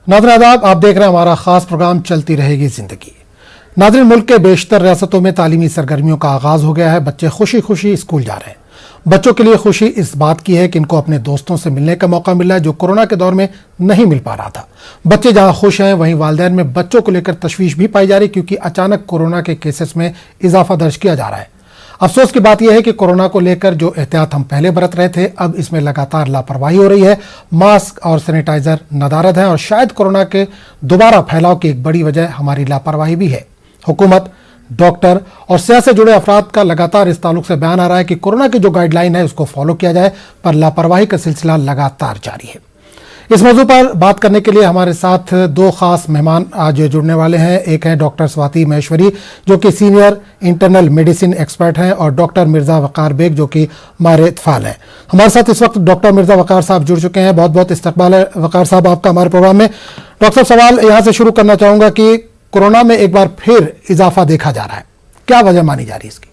नाज़रीन आदाब, आप देख रहे हैं हमारा खास प्रोग्राम चलती रहेगी जिंदगी। नाज़रीन, मुल्क के बेशतर रियासतों में तालीमी सरगर्मियों का आगाज हो गया है। बच्चे खुशी खुशी स्कूल जा रहे हैं। बच्चों के लिए खुशी इस बात की है कि इनको अपने दोस्तों से मिलने का मौका मिल रहा है, जो कोरोना के दौर में नहीं मिल पा रहा था। बच्चे जहां खुश हैं, वहीं वालिदैन में बच्चों को लेकर तशवीश भी पाई जा रही, क्योंकि अचानक कोरोना के केसेस में इजाफा दर्ज किया जा रहा है। अफसोस की बात यह है कि कोरोना को लेकर जो एहतियात हम पहले बरत रहे थे, अब इसमें लगातार लापरवाही हो रही है। मास्क और सैनिटाइजर नदारद है, और शायद कोरोना के दोबारा फैलाव की एक बड़ी वजह हमारी लापरवाही भी है। हुकूमत, डॉक्टर और सेहत से जुड़े अफराद का लगातार इस ताल्लुक से बयान आ रहा है कि कोरोना की जो गाइडलाइन है उसको फॉलो किया जाए, पर लापरवाही का सिलसिला लगातार जारी है। इस मौजू पर बात करने के लिए हमारे साथ दो खास मेहमान आज जुड़ने वाले हैं। एक हैं डॉक्टर स्वाति महेश्वरी, जो कि सीनियर इंटरनल मेडिसिन एक्सपर्ट हैं, और डॉक्टर मिर्जा वकार बेग, जो कि माहिर इत्फाल हैं। हमारे साथ इस वक्त डॉक्टर मिर्जा वकार साहब जुड़ चुके हैं। बहुत बहुत इस्तकबाल है वकार साहब आपका हमारे प्रोग्राम में। डॉक्टर साहब, सवाल यहाँ से शुरू करना चाहूँगा कि कोरोना में एक बार फिर इजाफा देखा जा रहा है, क्या वजह मानी जा रही है इसकी?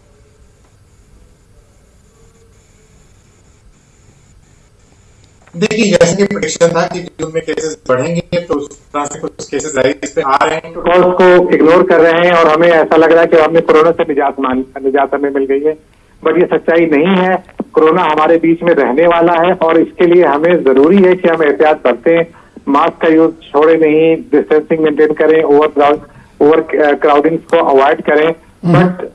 देखिए, जैसे कि प्रेडिक्शन था कि जून में केसेस बढ़ेंगे, तो उस तरह से कुछ केसेस राइज पे आ रहे हैं, प्रोटोकॉल्स को इग्नोर कर रहे हैं, और हमें ऐसा लग रहा है कि हमने कोरोना से निजात हमें मिल गई है। बट ये सच्चाई नहीं है। कोरोना हमारे बीच में रहने वाला है, और इसके लिए हमें जरूरी है कि हम एहतियात बरतें, मास्क का यूज छोड़े नहीं, डिस्टेंसिंग मेंटेन करें, ओवर क्राउडिंग को अवॉइड करें। बट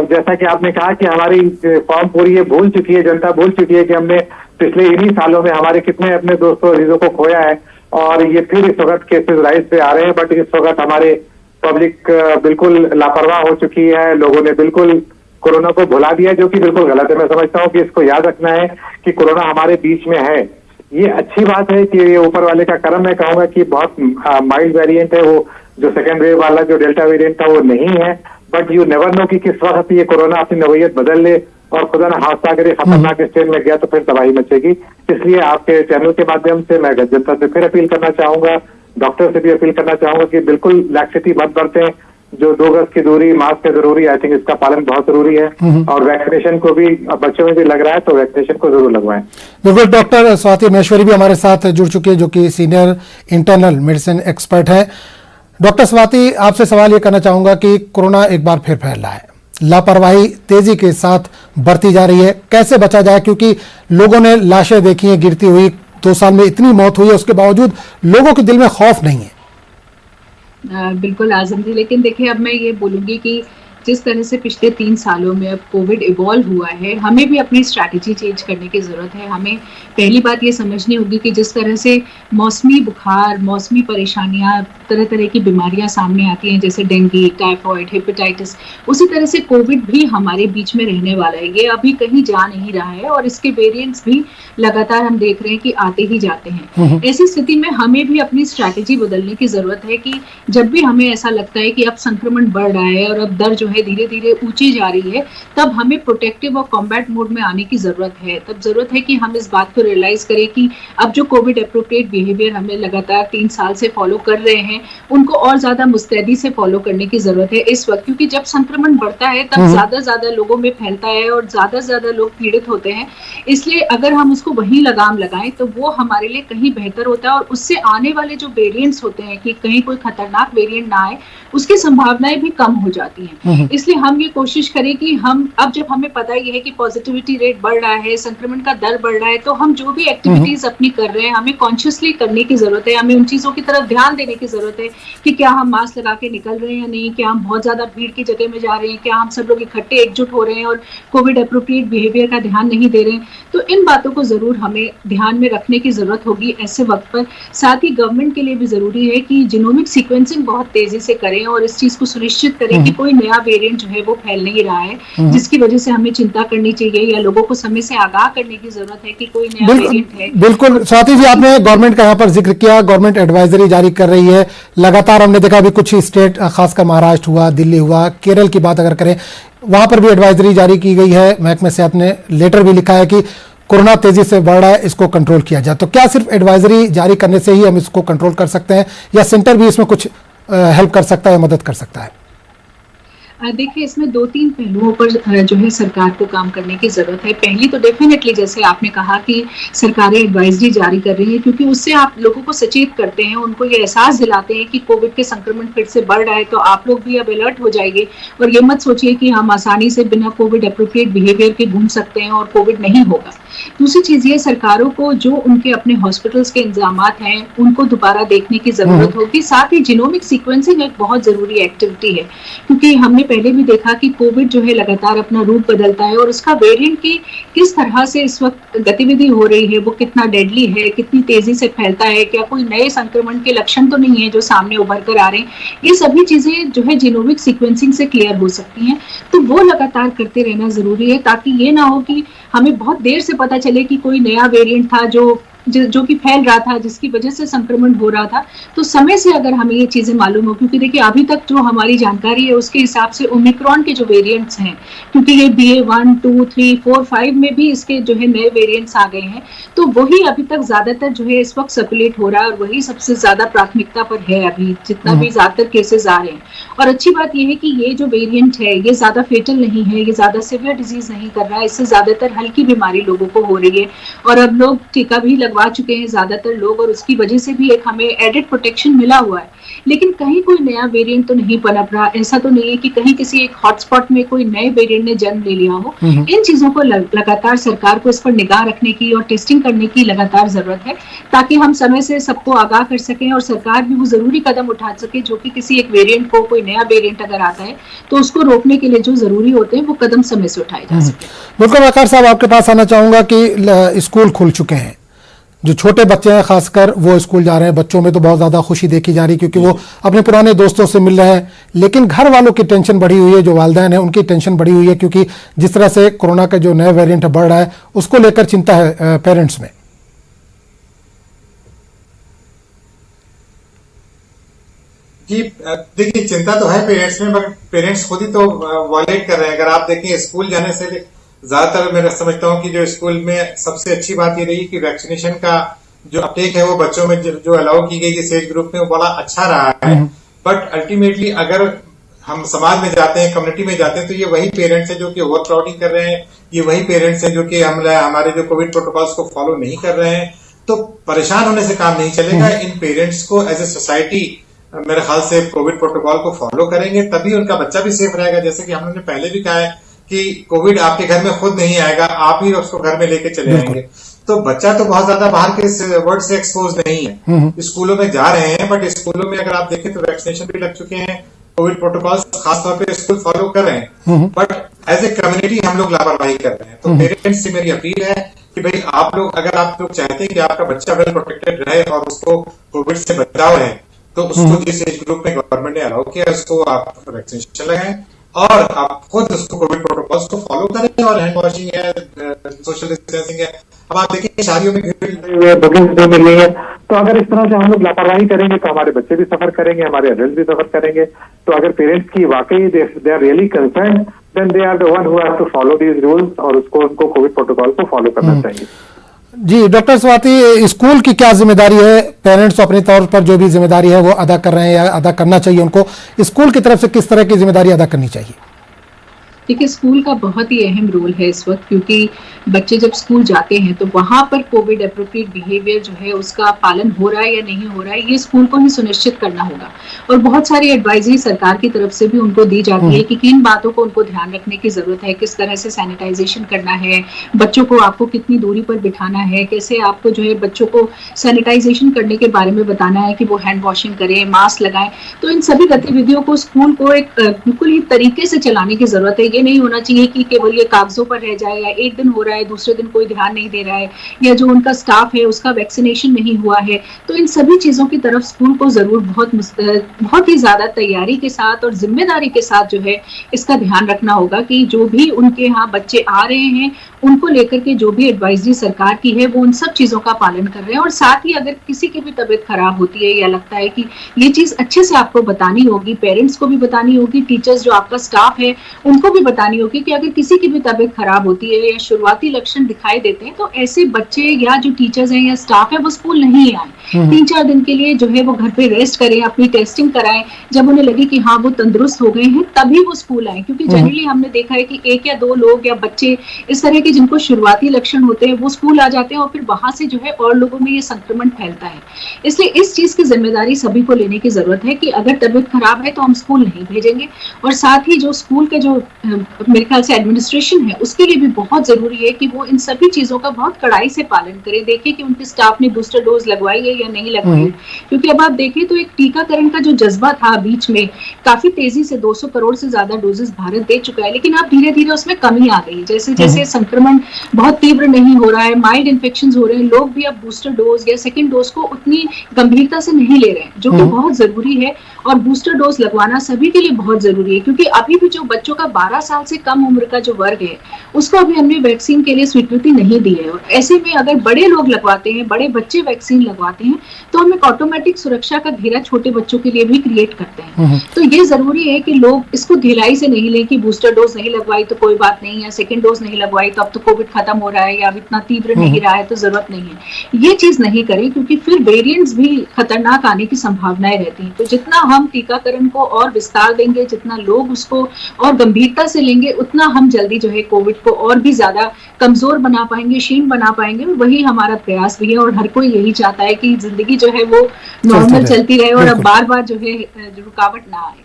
जैसा कि आपने कहा कि हमारी फॉर्म पूरी ये भूल चुकी है, जनता भूल चुकी है कि हमने पिछले इन्हीं सालों में हमारे कितने अपने दोस्तों अजीजों को खोया है, और ये फिर इस वक्त केसेस राइज पे आ रहे हैं। बट इस वक्त हमारे पब्लिक बिल्कुल लापरवाह हो चुकी है। लोगों ने बिल्कुल कोरोना को भुला दिया, जो कि बिल्कुल गलत है। मैं समझता हूँ कि इसको याद रखना है कि कोरोना हमारे बीच में है। ये अच्छी बात है कि ये ऊपर वाले का करम। मैं कहूंगा कि बहुत माइल्ड वेरिएंट है, वो जो सेकेंड वेव वाला जो डेल्टा वेरिएंट था वो नहीं है। बट यू नेवर नो कि किस वक्त ये कोरोना अपनी नवैयत बदल ले, और खुदा न खास्ता अगर ये खतरनाक स्टेज में गया तो फिर तबाही मचेगी। इसलिए आपके चैनल के माध्यम से मैं जनता से फिर अपील करना चाहूंगा, डॉक्टर से भी अपील करना चाहूंगा कि बिल्कुल लैक्सिटी मत बरतें। जो 2 गज की दूरी, मास्क है जरूरी, आई थिंक इसका पालन बहुत जरूरी है। और वैक्सीनेशन को भी बच्चों में भी लग रहा है, तो वैक्सीनेशन को जरूर लगवाएं। बिल्कुल। डॉक्टर स्वाति महेश्वरी भी हमारे साथ जुड़ चुकी है, जो कि सीनियर इंटरनल मेडिसिन एक्सपर्ट है। डॉक्टर स्वाति, आपसे सवाल ये करना चाहूंगा कि कोरोना एक बार फिर फैल रहा है, लापरवाही तेजी के साथ बढ़ती जा रही है, कैसे बचा जाए? क्योंकि लोगों ने लाशें देखी हैं गिरती हुई, 2 साल में इतनी मौत हुई है, उसके बावजूद लोगों के दिल में खौफ नहीं है। बिल्कुल आजम जी, लेकिन देखिए, अब मैं ये बोलूंगी कि जिस तरह से पिछले 3 सालों में अब कोविड इवॉल्व हुआ है, हमें भी अपनी स्ट्रैटेजी चेंज करने की ज़रूरत है। हमें पहली बात ये समझनी होगी कि जिस तरह से मौसमी बुखार, मौसमी परेशानियां, तरह तरह की बीमारियां सामने आती हैं, जैसे डेंगू, टाइफॉइड, हेपेटाइटिस, उसी तरह से कोविड भी हमारे बीच में रहने वाला है। ये अभी कहीं जा नहीं रहा है, और इसके वेरिएंट्स भी लगातार हम देख रहे हैं कि आते ही जाते हैं। ऐसी स्थिति में हमें भी अपनी स्ट्रैटेजी बदलने की ज़रूरत है कि जब भी हमें ऐसा लगता है कि अब संक्रमण बढ़ रहा है और अब दर जो है धीरे धीरे ऊंची जा रही है, तब हमें प्रोटेक्टिव और कॉम्बैट मोड में आने की जरूरत है। तब जरूरत है कि हम इस बात को रियलाइज करें कि अब जो कोविड एप्रोप्रिएट बिहेवियर हमें लगातार 3 साल से फॉलो कर रहे हैं, उनको और ज्यादा मुस्तैदी से फॉलो करने की जरूरत है इस वक्त। क्योंकि जब संक्रमण बढ़ता है तब ज्यादा लोगों में फैलता है, और ज्यादा लोग पीड़ित होते हैं। इसलिए अगर हम उसको वहीं लगाम लगाएं तो वो हमारे लिए कहीं बेहतर होता है, और उससे आने वाले जो वेरिएंट्स होते हैं कि कहीं कोई खतरनाक वेरिएंट ना आए, उसकी संभावनाएं भी कम हो जाती हैं। इसलिए हम ये कोशिश करें कि हम अब जब हमें पता ही है कि पॉजिटिविटी रेट बढ़ रहा है, संक्रमण का दर बढ़ रहा है, तो हम जो भी एक्टिविटीज अपनी कर रहे हैं हमें कॉन्शियसली करने की जरूरत है। हमें उन चीजों की तरफ ध्यान देने की जरूरत है कि क्या हम मास्क लगा के निकल रहे हैं या नहीं, क्या हम बहुत ज्यादा भीड़ की जगह में जा रहे हैं, क्या हम सब लोग इकट्ठे एकजुट हो रहे हैं और कोविड एप्रोप्रिएट बिहेवियर का ध्यान नहीं दे रहे हैं। तो इन बातों को जरूर हमें ध्यान में रखने की जरूरत होगी ऐसे वक्त पर। साथ ही गवर्नमेंट के लिए भी जरूरी है कि जीनोमिक सीक्वेंसिंग बहुत तेजी से करें, और इस चीज को सुनिश्चित करें कि कोई नया वेरिएंट जो है वो फैल नहीं रहा है, जिसकी वजह से हमें चिंता करनी चाहिए, या लोगों को समय से आगाह करने की जरूरत है कि कोई नया वेरिएंट है। बिल्कुल स्वाति जी, आपने गवर्नमेंट का यहाँ पर जिक्र किया, गवर्नमेंट एडवाइजरी जारी कर रही है लगातार। हमने देखा अभी कुछ स्टेट, खासकर महाराष्ट्र हुआ, दिल्ली हुआ, केरल की बात अगर करें, वहां पर भी एडवाइजरी जारी की गई है। महकमे से आपने लेटर भी लिखा है कि कोरोना तेजी से बढ़ रहा है, इसको कंट्रोल किया जाए। तो क्या सिर्फ एडवाइजरी जारी करने से ही हम इसको कंट्रोल कर सकते हैं, या सेंटर भी इसमें कुछ हेल्प कर सकता है, मदद कर सकता है? देखिए, इसमें 2-3 पहलुओं पर जो है सरकार को काम करने की ज़रूरत है। पहली तो डेफ़िनेटली जैसे आपने कहा कि सरकारें एडवाइज़री जारी कर रही हैं, क्योंकि उससे आप लोगों को सचेत करते हैं, उनको ये एहसास दिलाते हैं कि कोविड के संक्रमण फिर से बढ़ रहा है, तो आप लोग भी अब अलर्ट हो जाइए और ये मत सोचिए कि हम आसानी से बिना कोविड एप्रोप्रिएट बिहेवियर के घूम सकते हैं और कोविड नहीं होगा। दूसरी चीज़ ये, सरकारों को जो उनके अपने हॉस्पिटल्स के इंतज़ामात हैं, उनको दोबारा देखने की ज़रूरत होगी। साथ ही जीनोमिक सीक्वेंसिंग एक बहुत ज़रूरी एक्टिविटी है, क्योंकि हमने पहले भी देखा कि कोविड जो है लगातार अपना रूप बदलता है और उसका वेरिएंट की किस तरह से इस वक्त गतिविधि हो रही है, वो कितना डेडली है, कितनी तेजी से फैलता है, क्या कोई नए संक्रमण के लक्षण तो नहीं है जो सामने उभर कर आ रहे हैं। ये सभी चीजें जो है जीनोमिक सीक्वेंसिंग से क्लियर हो सकती हैं, तो वो लगातार करते रहना जरूरी है, ताकि ये ना हो कि हमें बहुत देर से पता चले कि कोई नया वेरिएंट था जो कि फैल रहा था, जिसकी वजह से संक्रमण हो रहा था। तो समय से अगर हमें ये चीजें मालूम हो, क्योंकि देखिए अभी तक जो हमारी जानकारी है उसके हिसाब से ओमिक्रॉन के जो वेरिएंट्स हैं, क्योंकि ये BA.1, 2, 3, 4, 5 में भी इसके जो है नए वेरिएंट्स आ गए हैं, तो वही अभी तक ज्यादातर जो है इस वक्त सर्कुलेट हो रहा है और वही सबसे ज्यादा प्राथमिकता पर है अभी, जितना भी ज्यादातर केसेस आ रहे हैं। और अच्छी बात यह है कि ये जो वेरिएंट है ये ज्यादा फेटल नहीं है, ये ज्यादा सीवियर डिजीज नहीं कर रहा है, इससे ज्यादातर हल्की बीमारी लोगों को हो रही है और अब लोग टीका भी लगवा चुके हैं ज्यादातर लोग, और उसकी वजह से भी एक हमें एडेड प्रोटेक्शन मिला हुआ है। लेकिन कहीं कोई नया वेरिएंट तो नहीं पनप रहा, ऐसा तो नहीं है कि कहीं किसी एक हॉटस्पॉट में कोई नए वेरिएंट ने जन्म ले लिया हो। इन चीजों को लगातार सरकार को इस पर निगाह रखने की और टेस्टिंग करने की लगातार जरूरत है, ताकि हम समय से सबको आगाह कर सकें और सरकार भी वो जरूरी कदम उठा सके जो कि किसी एक वेरिएंट को, कोई नया वेरिएंट अगर आता है तो उसको रोकने के लिए जो जरूरी होते हैं वो कदम समय से उठाए जा सके। बिल्कुल वकार साहब, आपके पास आना चाहूंगा कि स्कूल खुल चुके हैं, जो छोटे बच्चे हैं खासकर वो स्कूल जा रहे हैं, बच्चों में तो बहुत ज्यादा खुशी देखी जा रही है क्योंकि वो अपने पुराने दोस्तों से मिल रहे हैं, लेकिन घर वालों की टेंशन बढ़ी हुई है, जो वालिदैन है उनकी टेंशन बढ़ी हुई है, क्योंकि जिस तरह से कोरोना का जो नया वेरिएंट बढ़ रहा है उसको लेकर चिंता है पेरेंट्स में। जी देखिए, चिंता तो है पेरेंट्स में, बट पेरेंट्स खुद ही तो वॉयलेट कर रहे हैं। अगर आप देखें, स्कूल जाने से ज्यादातर मैं समझता हूं कि जो स्कूल में सबसे अच्छी बात ये रही कि वैक्सीनेशन का जो अपटेक है वो बच्चों में जो अलाउ की गई इस एज ग्रुप में वो बड़ा अच्छा रहा है। बट अल्टीमेटली अगर हम समाज में जाते हैं, कम्युनिटी में जाते हैं, तो ये वही पेरेंट्स हैं जो कि ओवर क्राउडिंग कर रहे हैं, ये वही पेरेंट्स हैं जो कि हमारे जो कोविड प्रोटोकॉल्स को फॉलो नहीं कर रहे हैं। तो परेशान होने से काम नहीं चलेगा। इन पेरेंट्स को एज ए सोसाइटी मेरे ख्याल से कोविड प्रोटोकॉल को फॉलो करेंगे, तभी उनका बच्चा भी सेफ रहेगा। जैसे कि हमने पहले भी कहा है कि कोविड आपके घर में खुद नहीं आएगा, आप ही उसको घर में लेके चले आएंगे। तो बच्चा तो बहुत ज्यादा बाहर के वर्ल्ड से एक्सपोज नहीं है, स्कूलों में जा रहे हैं, बट स्कूलों में अगर आप देखें तो वैक्सीनेशन भी लग चुके हैं, कोविड प्रोटोकॉल्स खासतौर पे स्कूल फॉलो कर रहे हैं, बट एज ए कम्युनिटी हम लोग लापरवाही कर रहे हैं। तो पेरेंट्स से मेरी अपील है कि भाई आप लोग, अगर आप लोग चाहते हैं कि आपका बच्चा वेल प्रोटेक्टेड रहे और उसको कोविड से बचाव रहे, तो उसको जिस एज ग्रुप में गवर्नमेंट ने अलाउ किया उसको आप वैक्सीनेशन लगाएं और आप खुद उसको कोविड प्रोटोकॉल्स को फॉलो करें। और हैंड वॉशिंग है, सोशल डिस्टेंसिंग है। अब आप देखिए शादियों में बुकिंग जो मिल रही है, तो अगर इस तरह से हम लोग लापरवाही करेंगे तो हमारे बच्चे भी सफर करेंगे, हमारे एडल्ट भी सफर करेंगे। तो अगर पेरेंट्स की वाकई they are really concern, then they are the one who have to follow these rules और उनको कोविड प्रोटोकॉल को फॉलो करना चाहिए। जी डॉक्टर स्वाति, स्कूल की क्या जिम्मेदारी है? पेरेंट्स अपने तौर पर जो भी जिम्मेदारी है वो अदा कर रहे हैं या अदा करना चाहिए उनको, स्कूल की तरफ से किस तरह की जिम्मेदारी अदा करनी चाहिए? देखिए, स्कूल का बहुत ही अहम रोल है इस वक्त, क्योंकि बच्चे जब स्कूल जाते हैं तो वहाँ पर कोविड एप्रोप्रिएट बिहेवियर जो है उसका पालन हो रहा है या नहीं हो रहा है, ये स्कूल को ही सुनिश्चित करना होगा। और बहुत सारी एडवाइजरी सरकार की तरफ से भी उनको दी जाती है कि किन बातों को उनको ध्यान रखने की जरूरत है, किस तरह से सैनिटाइजेशन करना है, बच्चों को आपको कितनी दूरी पर बिठाना है, कैसे आपको जो है बच्चों को सैनिटाइजेशन करने के बारे में बताना है कि वो हैंड वॉशिंग करें, मास्क लगाएं। तो इन सभी गतिविधियों को स्कूल को एक बिल्कुल ही तरीके से चलाने की जरूरत है। नहीं होना चाहिए कि केवल ये कागजों पर रह जाए, या एक दिन हो रहा है दूसरे दिन कोई ध्यान नहीं दे रहा है, या जो उनका स्टाफ है उसका वैक्सीनेशन नहीं हुआ है। तो इन सभी चीजों की तरफ स्कूल को जरूर बहुत ही ज्यादा तैयारी के साथ और जिम्मेदारी के साथ जो है इसका ध्यान रखना होगा कि जो भी उनके यहाँ बच्चे आ रहे हैं उनको लेकर के जो भी एडवाइजरी सरकार की है वो उन सब चीजों का पालन कर रहे हैं। और साथ ही अगर किसी की भी तबीयत खराब होती है या लगता है कि ये चीज अच्छे से आपको बतानी होगी, पेरेंट्स को भी बतानी होगी, टीचर्स जो आपका स्टाफ है उनको भी बतानी होगी कि अगर किसी की भी तबीयत खराब होती है या शुरुआती लक्षण दिखाई देते हैं तो ऐसे बच्चे या जो टीचर्स हैं या स्टाफ है वो स्कूल नहीं आए, 3-4 दिन के लिए जो है वो घर पे रेस्ट करें, अपनी टेस्टिंग कराएं, जब उन्हें लगे कि हाँ वो तंदुरुस्त हो गए हैं तभी वो स्कूल आए। क्योंकि जनरली हमने देखा है कि 1 या 2 लोग या बच्चे इस तरह के जिनको शुरुआती लक्षण होते हैं वो स्कूल आ जाते हैं और फिर वहां से जो है और लोगों में ये संक्रमण फैलता है। इसलिए इस चीज की जिम्मेदारी सभी को लेने की जरूरत है कि अगर तबीयत खराब है तो हम स्कूल नहीं भेजेंगे। और साथ ही जो स्कूल का जो मेरे ख्याल से एडमिनिस्ट्रेशन है उसके लिए भी बहुत जरूरी है कि वो इन सभी चीजों का बहुत कड़ाई से पालन करे, देखे कि उनके स्टाफ ने बूस्टर डोज लगवाई है या नहीं लगवाई है। क्योंकि अब आप देखें तो एक टीकाकरण का जो जज्बा था बीच में काफी तेजी से 200 करोड़ से ज्यादा डोजेस भारत दे चुका है, लेकिन अब धीरे धीरे उसमें कमी आ गई। जैसे जैसे संक्रमण बहुत तीव्र नहीं हो रहा है, माइल्ड इन्फेक्शन हो रहे हैं, लोग भी अब बूस्टर डोज या सेकेंड डोज को उतनी गंभीरता से नहीं ले रहे हैं, जो कि बहुत जरूरी है। और बूस्टर डोज लगवाना सभी के लिए बहुत जरूरी है, क्योंकि अभी भी जो बच्चों का 12 साल से कम उम्र का जो वर्ग है उसको अभी हमने वैक्सीन के लिए स्वीकृति नहीं दी है। और ऐसे में अगर बड़े लोग लगवाते हैं, बड़े बच्चे वैक्सीन लगवाते हैं तो हम एक ऑटोमेटिक सुरक्षा का घेरा छोटे बच्चों के लिए भी क्रिएट करते हैं। तो ये जरूरी है कि लोग इसको ढिलाई से नहीं लें कि बूस्टर डोज नहीं लगवाई तो कोई बात नहीं, या सेकेंड डोज नहीं लगवाई तो अब तो कोविड खत्म हो रहा है या अब इतना तीव्र नहीं रहा है तो जरूरत नहीं है। ये चीज नहीं करें, क्योंकि फिर वेरिएंट्स भी खतरनाक आने की संभावनाएं रहती हैं। तो जितना हम टीकाकरण को और विस्तार देंगे, जितना लोग उसको और गंभीरता से लेंगे, उतना हम जल्दी जो है कोविड को और भी ज्यादा कमजोर बना पाएंगे, क्षीण बना पाएंगे। वही हमारा प्रयास भी है और हर कोई यही चाहता है कि जिंदगी जो है वो नॉर्मल चलती रहे और अब बार बार जो है रुकावट ना आए।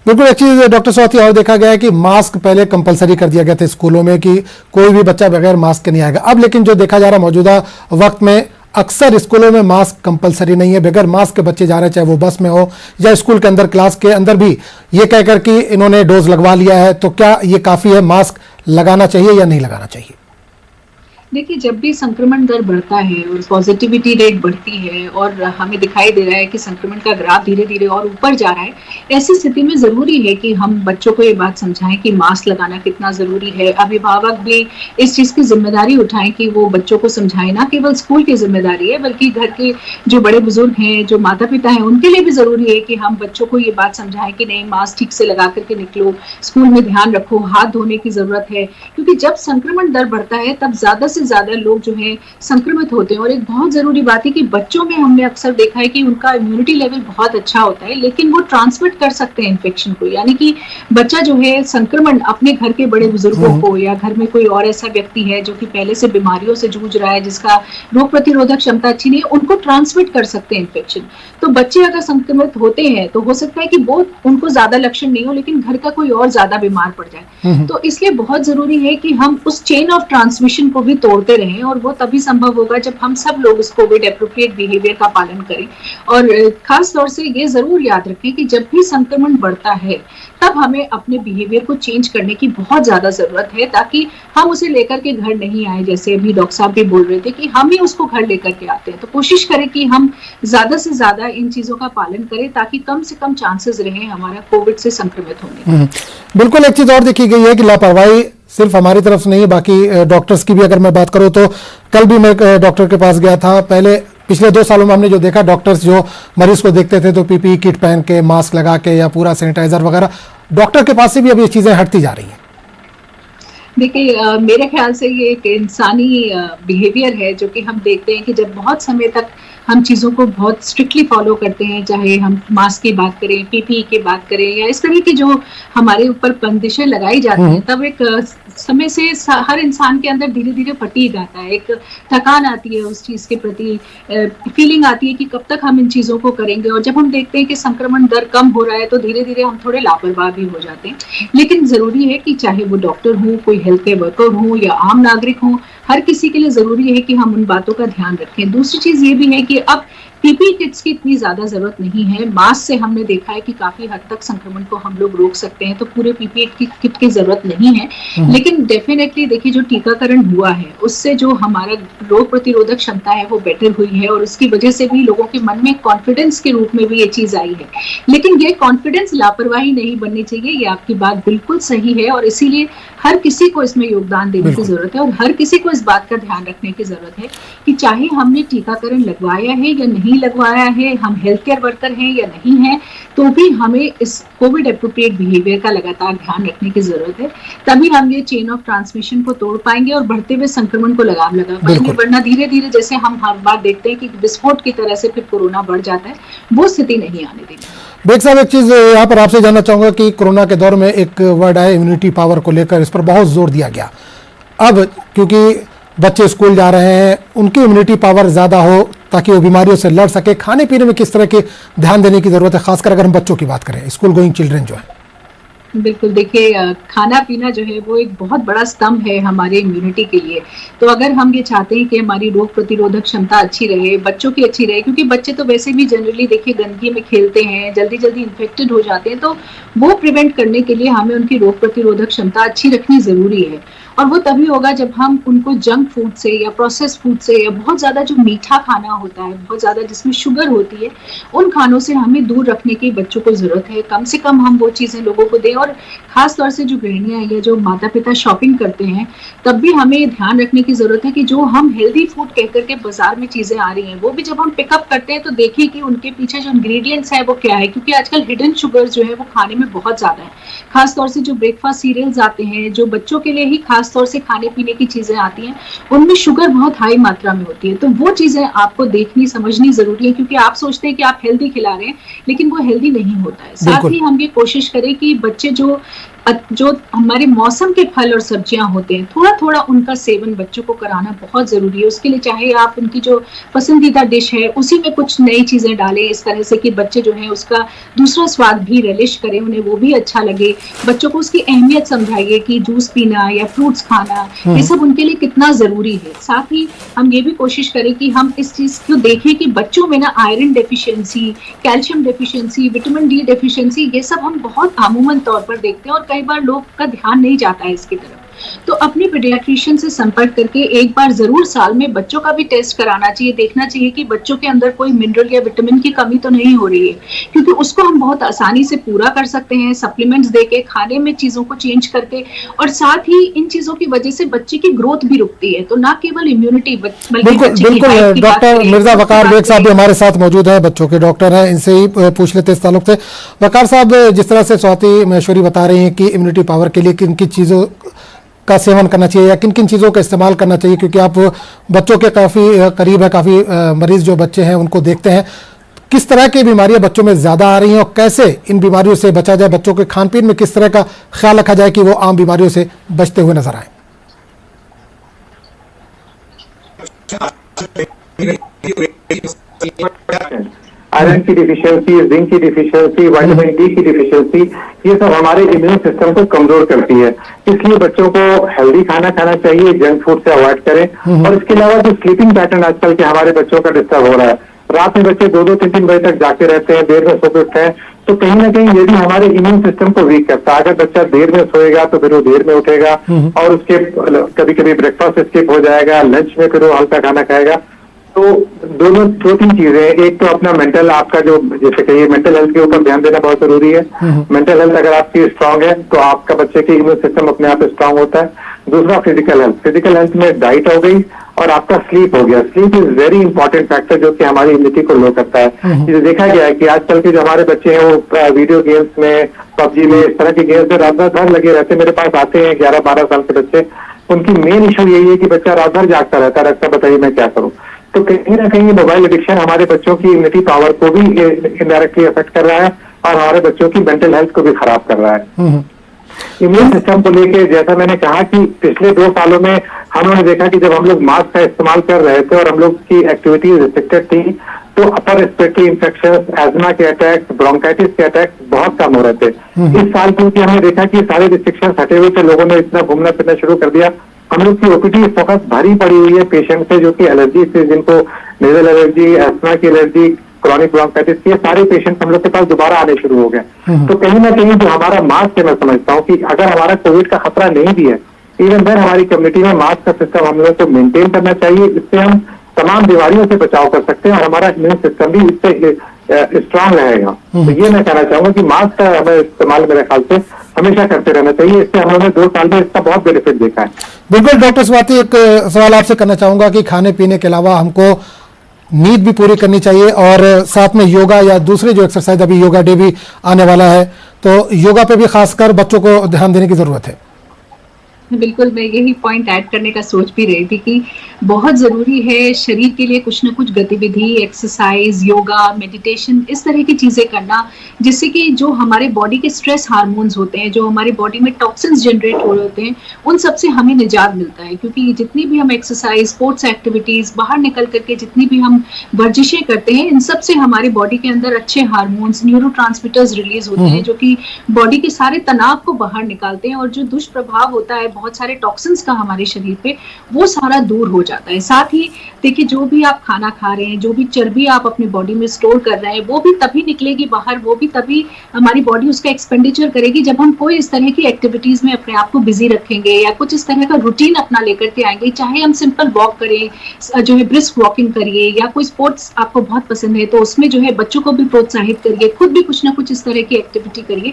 बिल्कुल। एक चीज डॉक्टर स्वाति और देखा गया है कि मास्क पहले कंपलसरी कर दिया गया था स्कूलों में कि कोई भी बच्चा बगैर मास्क के नहीं आएगा। अब लेकिन जो देखा जा रहा है मौजूदा वक्त में अक्सर स्कूलों में मास्क कंपलसरी नहीं है, बगैर मास्क के बच्चे जा रहे हैं, चाहे वो बस में हो या स्कूल के अंदर, क्लास के अंदर भी ये कहकर कि इन्होंने डोज लगवा लिया है। तो क्या ये काफी है, मास्क लगाना चाहिए या नहीं लगाना चाहिए? देखिए, जब भी संक्रमण दर बढ़ता है और पॉजिटिविटी रेट बढ़ती है और हमें दिखाई दे रहा है कि संक्रमण का ग्राफ धीरे धीरे और ऊपर जा रहा है, ऐसी स्थिति में जरूरी है कि हम बच्चों को ये बात समझाएं कि मास्क लगाना कितना जरूरी है। अभिभावक भी इस चीज की जिम्मेदारी उठाएं कि वो बच्चों को समझाएं, ना केवल स्कूल की जिम्मेदारी है बल्कि घर के जो बड़े बुजुर्ग हैं, जो माता पिता हैं, उनके लिए भी जरूरी है कि हम बच्चों को ये बात समझाएं कि नहीं, मास्क ठीक से लगा करके निकलो, स्कूल में ध्यान रखो, हाथ धोने की जरूरत है। क्योंकि जब संक्रमण दर बढ़ता है तब ज्यादा से ज्यादा लोग जो है संक्रमित होते हैं। और एक बहुत जरूरी बात है कि बच्चों में हमने अक्सर देखा है कि उनका इम्यूनिटी लेवल बहुत अच्छा होता है, लेकिन वो ट्रांसमिट कर सकते हैं इन्फेक्शन को। यानी कि बच्चा जो है संक्रमण अपने घर के बड़े बुजुर्गों को या घर में कोई और ऐसा व्यक्ति है जो कि पहले से बीमारियों से जूझ रहा है, जिसका रोग प्रतिरोधक क्षमता अच्छी नहीं है, उनको ट्रांसमिट कर सकते हैं इन्फेक्शन। तो बच्चे अगर संक्रमित होते हैं तो हो सकता है कि वो उनको ज्यादा लक्षण नहीं हो, लेकिन घर का कोई और ज्यादा बीमार पड़ जाए। तो इसलिए बहुत जरूरी है कि हम उस चेन ऑफ ट्रांसमिशन को भी तोड़ते रहें, और वो तभी संभव होगा जब हम सब लोग इस कोविड एप्रोप्रिएट बिहेवियर का पालन करें। और खास तौर से ये जरूर याद रखें कि जब भी संक्रमण बढ़ता है तब हमें अपने बिहेवियर को चेंज करने की बहुत ज्यादा जरूरत है, ताकि हम उसे लेकर के घर नहीं आए। जैसे अभी डॉक्टर साहब भी बोल रहे थे कि हम ही उसको घर लेकर के आते हैं, तो कोशिश करें कि हम ज्यादा से ज्यादा इन चीजों का पालन करें ताकि कम से कम चांसेस रहे हमारा कोविड से संक्रमित होने। बिल्कुल। एक चीज और देखी गई है कि लापरवाही सिर्फ हमारी तरफ से नहीं है, बाकी डॉक्टर्स की भी अगर मैं बात करूं तो कल भी मैं डॉक्टर के पास गया था। पिछले 2 सालों में हमने जो देखा, डॉक्टर्स जो मरीज को देखते थे तो पीपीई किट पहन के, मास्क लगा के या पूरा सैनिटाइजर वगैरह, डॉक्टर के पास से भी अब ये चीजें हटती जा रही हैं। देखिए, मेरे ख्याल से ये एक इंसानी बिहेवियर है जो कि हम देखते हैं कि जब बहुत समय तक हम चीज़ों को बहुत स्ट्रिक्टली फॉलो करते हैं, चाहे हम मास्क की बात करें, पीपीई की बात करें, या इस तरह की जो हमारे ऊपर बंदिशें लगाई जाती हैं, तब एक समय से हर इंसान के अंदर धीरे धीरे फटीग आता है, एक थकान आती है उस चीज़ के प्रति, फीलिंग आती है कि कब तक हम इन चीज़ों को करेंगे। और जब हम देखते हैं कि संक्रमण दर कम हो रहा है तो धीरे धीरे हम थोड़े लापरवाह भी हो जाते हैं। लेकिन ज़रूरी है कि चाहे वो डॉक्टर हो, कोई हेल्थ केयर वर्कर हो या आम नागरिक हो, हर किसी के लिए जरूरी है कि हम उन बातों का ध्यान रखें। दूसरी चीज ये भी है कि अब पीपीई किट्स की इतनी ज्यादा जरूरत नहीं है। मास्क से हमने देखा है कि काफी हद तक संक्रमण को हम लोग रोक सकते हैं, तो पूरे पीपीई किट की जरूरत नहीं है। लेकिन डेफिनेटली देखिए, जो टीकाकरण हुआ है उससे जो हमारा रोग प्रतिरोधक क्षमता है वो बेटर हुई है, और उसकी वजह से भी लोगों के मन में कॉन्फिडेंस के रूप में भी ये चीज आई है। लेकिन ये कॉन्फिडेंस लापरवाही नहीं बननी चाहिए, ये आपकी बात बिल्कुल सही है, और इसीलिए हर किसी को इसमें योगदान देने की जरूरत है, और हर किसी को इस बात का ध्यान रखने की जरूरत है कि चाहे हमने टीकाकरण लगवाया है या नहीं लगवाया है, हम हेल्थ केयर वर्कर हैं या नहीं है, तो भी हमें इस कोविड एप्रोप्रिएट बिहेवियर का लगातार ध्यान रखने की जरूरत है। तभी हम ये चेन ऑफ ट्रांसमिशन को तोड़ पाएंगे और बढ़ते हुए संक्रमण को लगाम लगा पाएंगे। वरना धीरे धीरे जैसे हम हर बार देखते हैं कि विस्फोट की तरह से फिर कोरोना बढ़ जाता है, वो स्थिति नहीं आने देनी। बेग साहब, एक चीज यहाँ पर आपसे जानना चाहूंगा कि कोरोना के दौर में एक वर्ड है इम्यूनिटी पावर को लेकर, इस पर बहुत जोर दिया गया। अब क्योंकि बच्चे स्कूल जा रहे हैं, उनकी इम्यूनिटी पावर ज्यादा हो ताकि वो बीमारियों से लड़ सके, खाने पीने में किस तरह के ध्यान देने की जरूरत है, खासकर अगर हम बच्चों की बात करें, स्कूल गोइंग चिल्ड्रन जो है? बिल्कुल, देखिए खाना पीना जो है वो एक बहुत बड़ा स्तंभ है हमारे इम्यूनिटी के लिए। तो अगर हम ये चाहते हैं कि हमारी रोग प्रतिरोधक क्षमता अच्छी रहे, बच्चों की अच्छी रहे, क्योंकि बच्चे तो वैसे भी जनरली देखिए गंदगी में खेलते हैं, जल्दी जल्दी इन्फेक्टेड हो जाते हैं, तो वो प्रिवेंट करने के लिए हमें उनकी रोग प्रतिरोधक क्षमता अच्छी रखनी जरूरी है। और वो तभी होगा जब हम उनको जंक फूड से या प्रोसेस फूड से या बहुत ज्यादा जो मीठा खाना होता है, बहुत ज्यादा जिसमें शुगर होती है, उन खानों से हमें दूर रखने की बच्चों को जरूरत है। कम से कम हम वो चीजें लोगों को दें, और खास तौर से जो गृहिणियां या जो माता पिता शॉपिंग करते हैं, तब भी हमें ध्यान रखने की जरूरत है कि जो हम हेल्दी फूड कहकर के बाजार में चीजें आ रही हैं, वो भी जब हम पिकअप करते हैं तो देखिए कि उनके पीछे जो इंग्रेडिएंट्स है वो क्या है, क्योंकि आजकल हिडन शुगर जो है वो खाने में बहुत ज्यादा है। खास तौर से जो ब्रेकफास्ट सीरियल्स आते हैं, जो बच्चों के लिए ही खास तौर से खाने पीने की चीजें आती हैं, उनमें शुगर बहुत हाई मात्रा में होती है। तो वो चीजें आपको देखनी समझनी जरूरी है, क्योंकि आप सोचते हैं कि आप हेल्दी खिला रहे हैं, लेकिन वो हेल्दी नहीं होता है। साथ ही हम ये कोशिश करें कि बच्चे जो हमारे मौसम के फल और सब्जियां होते हैं, थोड़ा थोड़ा उनका सेवन बच्चों को कराना बहुत जरूरी है। उसके लिए चाहे आप उनकी जो पसंदीदा डिश है उसी में कुछ नई चीजें डालें, इस तरह से कि बच्चे जो है उसका दूसरा स्वाद भी रिलिश करें, उन्हें वो भी अच्छा लगे। बच्चों को उसकी अहमियत समझाइए कि जूस पीना या फ्रूट्स खाना, ये सब उनके लिए कितना जरूरी है। साथ ही हम ये भी कोशिश करें कि हम इस चीज को देखें कि बच्चों में ना iron deficiency, calcium deficiency, vitamin D deficiency, ये सब हम बहुत आमूमन तौर पर देखते हैं, और कई बार लोग का ध्यान नहीं जाता है इसकी तरफ। तो अपने पीडियाट्रिशियन से संपर्क करके एक बार जरूर साल में बच्चों का भी टेस्ट कराना चाहिए, देखना चाहिए कि बच्चों के अंदर कोई मिनरल या विटामिन की कमी तो नहीं हो रही है, क्योंकि उसको हम बहुत आसानी से पूरा कर सकते हैं सप्लीमेंट्स देके, खाने में चीजों को चेंज करके। और साथ ही इन चीजों की वजह से बच्चे की ग्रोथ भी रुकती है, तो ना केवल इम्यूनिटी बिल्कुल। डॉक्टर मिर्जा वकार बेग साहब भी हमारे साथ मौजूद है, बच्चों के डॉक्टर हैं, इनसे ही पूछ लेते इस ताल्लुक से। वकार साहब, जिस तरह से स्वाति महेश्वरी बता रही हैं कि इम्यूनिटी पावर के लिए किन किन चीजों का सेवन करना चाहिए या किन किन चीज़ों का इस्तेमाल करना चाहिए, क्योंकि आप बच्चों के काफ़ी करीब है, काफ़ी मरीज जो बच्चे हैं उनको देखते हैं, किस तरह की बीमारियां बच्चों में ज़्यादा आ रही हैं और कैसे इन बीमारियों से बचा जाए, बच्चों के खान पीन में किस तरह का ख्याल रखा जाए कि वो आम बीमारियों से बचते हुए नजर आए? आयरन की डिफिशियंसी, जिंक की डिफिशियंसी, विटामिन डी की डिफिशियंसी, ये सब हमारे इम्यून सिस्टम को कमजोर करती है। इसलिए बच्चों को हेल्दी खाना खाना चाहिए, जंक फूड से अवॉइड करें। और इसके अलावा जो स्लीपिंग पैटर्न आजकल के हमारे बच्चों का डिस्टर्ब हो रहा है, रात में बच्चे 2-2, 3-3 बजे तक जागते रहते हैं, देर में सो के उठते हैं, तो कहीं ना कहीं ये भी हमारे इम्यून सिस्टम को वीक करता है। अगर बच्चा देर में सोएगा तो फिर वो देर में उठेगा, और उसके कभी कभी ब्रेकफास्ट स्किप हो जाएगा, लंच में फिर वो हल्का खाना खाएगा। तो दो तीन चीजें, एक तो अपना मेंटल, आपका जो जैसे कहिए मेंटल हेल्थ के ऊपर ध्यान देना बहुत जरूरी है। मेंटल हेल्थ अगर आपकी स्ट्रांग है तो आपका बच्चे की इम्यून सिस्टम अपने आप स्ट्रांग होता है। दूसरा फिजिकल हेल्थ, फिजिकल हेल्थ में डाइट हो गई और आपका स्लीप हो गया। Sleep is very important factor जो कि हमारी इम्यूनिटी को लो करता है। ये देखा गया है कि आजकल के जो हमारे बच्चे हैं वो वीडियो गेम्स में, पबजी में, इस तरह की गेम्स में रात भर लगे रहते हैं। मेरे पास आते हैं 11-12 साल के बच्चे, उनकी मेन इशू यही है कि बच्चा रात भर जागता रहता है, डॉक्टर बताइए मैं क्या करूं। तो कहीं ना कहीं मोबाइल एडिक्शन हमारे बच्चों की इम्यूनिटी पावर को भी इनडायरेक्टली अफेक्ट कर रहा है और हमारे बच्चों की मेंटल हेल्थ को भी खराब कर रहा है। इम्यून सिस्टम को लेके जैसा मैंने कहा कि पिछले 2 सालों में हमने देखा कि जब हम लोग मास्क का इस्तेमाल कर रहे थे और हम लोग की एक्टिविटीज रिस्ट्रिक्टेड थी, तो अपर रेस्पिरेटरी इंफेक्शन, एज्मा के अटैक्स, ब्रोंकाइटिस के अटैक्स बहुत कम हो रहे थे। इस साल क्योंकि हमने देखा कि सारे रिस्ट्रिक्शन हटे हुए थे, लोगों ने इतना घूमना फिरना शुरू कर दिया, हम लोग की ओपीडी इस वक्त भरी पड़ी हुई है पेशेंट से, जो कि एलर्जी से, जिनको नेजल एलर्जी, एस्थमा की एलर्जी, क्रॉनिक ब्रोंकाइटिस, ये सारे पेशेंट हम लोग के पास दोबारा आने शुरू हो गए। तो कहीं ना कहीं जो हमारा मास्क है, मैं समझता हूँ कि अगर हमारा कोविड का खतरा नहीं भी है, इवन देन हमारी कम्युनिटी में मास्क का सिस्टम हम लोग को मेंटेन करना चाहिए। इससे हम तमाम बीमारियों से बचाव कर सकते हैं और हमारा इम्यून सिस्टम भी इससे स्ट्रांग रहेगा। तो ये मैं कहना चाहूंगा कि मास्क का हमें इस्तेमाल मेरे ख्याल से हमेशा करते रहना चाहिए। इससे हम लोगों ने 2 साल में इसका बहुत बेनिफिट देखा है। बिल्कुल डॉक्टर स्वाति, एक सवाल आपसे करना चाहूंगा कि खाने पीने के अलावा हमको नींद भी पूरी करनी चाहिए और साथ में योगा या दूसरी जो एक्सरसाइज, अभी योगा डे भी आने वाला है, तो योगा पे भी खासकर बच्चों को ध्यान देने की जरूरत है। बिल्कुल, मैं यही पॉइंट ऐड करने का सोच भी रही थी कि बहुत ज़रूरी है शरीर के लिए कुछ ना कुछ गतिविधि, एक्सरसाइज, योगा, मेडिटेशन, इस तरह की चीज़ें करना, जिससे कि जो हमारे बॉडी के स्ट्रेस हार्मोन्स होते हैं, जो हमारे बॉडी में टॉक्सिन्स जनरेट हो रहे होते हैं, उन सब से हमें निजात मिलता है। क्योंकि जितनी भी हम एक्सरसाइज, स्पोर्ट्स एक्टिविटीज़, बाहर निकल करके जितनी भी हम वर्जिशें करते हैं, इन सब से हमारी बॉडी के अंदर अच्छे हार्मोन्स, न्यूरोट्रांसमीटर्स रिलीज होते हैं, जो कि बॉडी के सारे तनाव को बाहर निकालते हैं और जो दुष्प्रभाव होता है बहुत सारे टॉक्सिन्स का हमारे शरीर पे, वो सारा दूर हो जाता है। साथ ही देखिए, जो भी आप खाना खा रहे हैं, जो भी चर्बी आप अपनी बॉडी में स्टोर कर रहे हैं, वो भी तभी निकलेगी बाहर, वो भी तभी हमारी बॉडी उसका एक्सपेंडिचर करेगी जब हम कोई इस तरह की एक्टिविटीज में अपने आप को बिजी रखेंगे या कुछ इस तरह का रूटीन अपना लेकर के आएंगे। चाहे हम सिंपल वॉक करें, जो है ब्रिस्क वॉकिंग करिए, या कोई स्पोर्ट्स आपको बहुत पसंद है तो उसमें जो है बच्चों को भी प्रोत्साहित करिए, खुद भी कुछ ना कुछ इस तरह की एक्टिविटी करिए,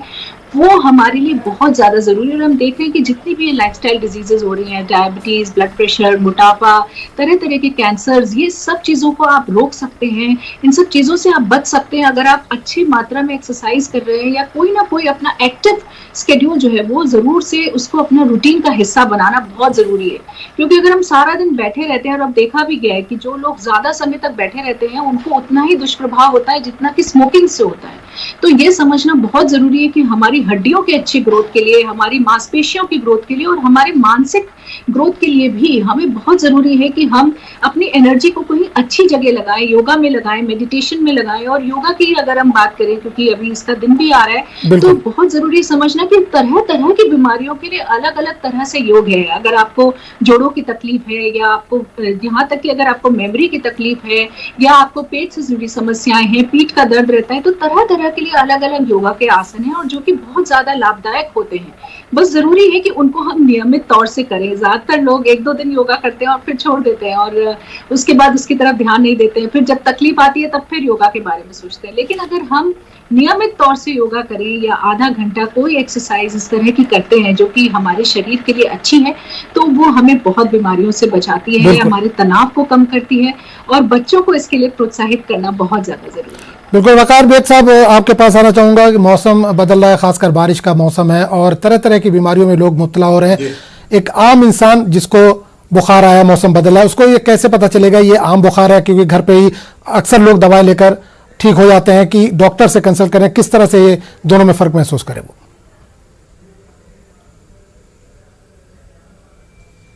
वो हमारे लिए बहुत ज्यादा जरूरी है। और हम देख रहे हैं कि जितनी भी लाइफस्टाइल डिजीजेज हो रही हैं, डायबिटीज, ब्लड प्रेशर, मोटापा, तरह तरह के कैंसर्स, ये सब चीजों को आप रोक सकते हैं, इन सब चीजों से आप बच सकते हैं अगर आप अच्छी मात्रा में एक्सरसाइज कर रहे हैं या कोई ना कोई अपना एक्टिव स्केड्यूल जो है वो जरूर से उसको अपना रूटीन का हिस्सा बनाना बहुत जरूरी है। क्योंकि अगर हम सारा दिन बैठे रहते हैं, और अब देखा भी गया है कि जो लोग ज्यादा समय तक बैठे रहते हैं उनको उतना ही दुष्प्रभाव होता है जितना कि स्मोकिंग से होता है। तो ये समझना बहुत जरूरी है कि हमारी हड्डियों के अच्छी ग्रोथ के लिए, हमारी मांसपेशियों की ग्रोथ के लिए और हमारे मानसिक ग्रोथ के लिए भी हमें बहुत जरूरी है कि हम अपनी एनर्जी को कहीं अच्छी जगह लगाएं, योगा में लगाएं, मेडिटेशन में लगाएं। और योगा की अगर हम बात करें, क्योंकि अभी इसका दिन भी आ रहा है, तो बहुत जरूरी है समझना कि तरह तरह की बीमारियों के लिए अलग अलग तरह से योग है। अगर आपको जोड़ों की तकलीफ है, या आपको यहाँ तक कि अगर आपको मेमोरी की तकलीफ है, या आपको पेट से जुड़ी समस्याएं हैं, पीठ का दर्द रहता है, तो तरह तरह के लिए अलग अलग योगा के आसन हैं और जो कि बहुत ज्यादा लाभदायक होते हैं। बस जरूरी है कि उनको हम नियमित तौर से करें। ज्यादातर लोग 1-2 दिन योगा करते हैं और फिर छोड़ देते हैं और उसके बाद उसकी तरफ ध्यान नहीं देते हैं। फिर जब तकलीफ आती है तब फिर योगा के बारे में सोचते हैं। लेकिन अगर हम नियमित तौर से योगा करें या आधा घंटा कोई एक्सरसाइज इस तरह की करते हैं जो कि हमारे शरीर के लिए अच्छी है, तो वो हमें बहुत बीमारियों से बचाती है, हमारे तनाव को कम करती है और बच्चों को इसके लिए प्रोत्साहित करना बहुत ज्यादा जरूरी है। बिल्कुल। वकार बेग साहब, आपके पास आना चाहूंगा कि मौसम बदल रहा है, खासकर बारिश का मौसम है और तरह तरह की बीमारियों में लोग मुब्तला हो रहे हैं। एक आम इंसान जिसको बुखार आया, मौसम बदला है, उसको ये कैसे पता चलेगा ये आम बुखार है? क्योंकि घर पे ही अक्सर लोग दवाई लेकर ठीक हो जाते हैं, कि डॉक्टर से कंसल्ट करें, किस तरह से ये दोनों में फर्क महसूस करें वो?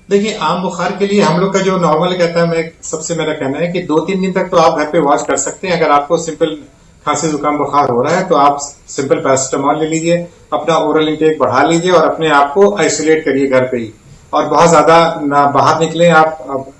देखिए, आम बुखार के लिए हम लोग का जो नॉर्मल कहता है, मेरा कहना है कि 2-3 दिन तक तो आप घर पे वॉच कर सकते हैं। अगर आपको सिंपल खांसी जुकाम बुखार हो रहा है तो आप सिंपल पैरासिटामोल ले लीजिए, अपना ओरल इंटेक बढ़ा लीजिए और अपने आप को आइसोलेट करिए घर पे ही, और बहुत ज्यादा ना बाहर निकले आप।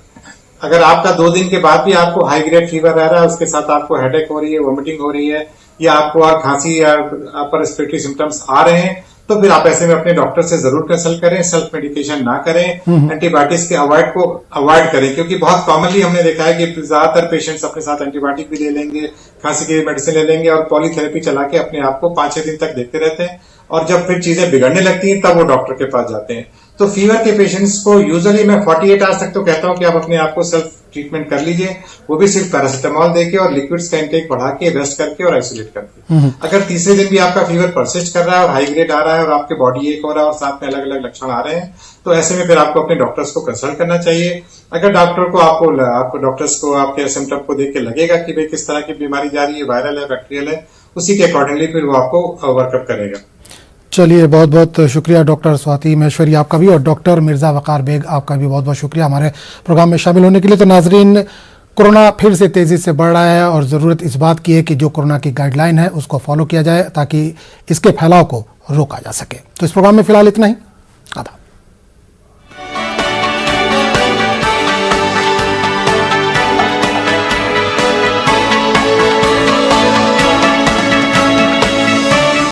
अगर आपका 2 दिन के बाद भी आपको हाई ग्रेड फीवर रह रहा है, उसके साथ आपको हेडेक हो रही है, वोमिटिंग हो रही है, या आपको और खांसी या अपर रेस्पिरेटरी सिम्टम्स आ रहे हैं, तो फिर आप ऐसे में अपने डॉक्टर से जरूर कंसल्ट करें। सेल्फ मेडिकेशन ना करें, एंटीबायोटिक्स के अवॉइड करें, क्योंकि बहुत कॉमनली हमने देखा है कि ज्यादातर पेशेंट्स अपने साथ एंटीबायोटिक भी ले लेंगे, खांसी की मेडिसिन ले लेंगे और पॉलीथेरेपी चला के अपने आप को 5-6 दिन तक देखते रहते हैं, और जब फिर चीजें बिगड़ने लगती हैं तब वो डॉक्टर के पास जाते हैं। तो फीवर के पेशेंट्स को यूजुअली मैं 48 आवर्स तक तो कहता हूं कि आप अपने आप को सेल्फ ट्रीटमेंट कर लीजिए, वो भी सिर्फ पैरासिटामोल देके और लिक्विड्स का इंटेक बढ़ा के, रेस्ट करके और आइसोलेट करके। अगर तीसरे दिन भी आपका फीवर परसिस्ट कर रहा है और हाई ग्रेड आ रहा है और आपके बॉडी एक हो रहा है और साथ में अलग अलग लक्षण आ रहे हैं, तो ऐसे में फिर आपको अपने डॉक्टर्स को कंसल्ट करना चाहिए। अगर डॉक्टर को आपको डॉक्टर्स को आपके सिम्टम को देख के लगेगा कि भाई किस तरह की बीमारी जा रही है, वायरल है, बैक्टीरियल है, उसी के अकॉर्डिंगली फिर वो आपको वर्कअप करेगा। चलिए, बहुत बहुत शुक्रिया डॉक्टर स्वाति महेश्वरी आपका भी, और डॉक्टर मिर्जा वकार बेग आपका भी बहुत बहुत शुक्रिया हमारे प्रोग्राम में शामिल होने के लिए। तो नाजरीन, कोरोना फिर से तेज़ी से बढ़ रहा है और ज़रूरत इस बात की है कि जो कोरोना की गाइडलाइन है उसको फॉलो किया जाए ताकि इसके फैलाव को रोका जा सके। तो इस प्रोग्राम में फिलहाल इतना ही।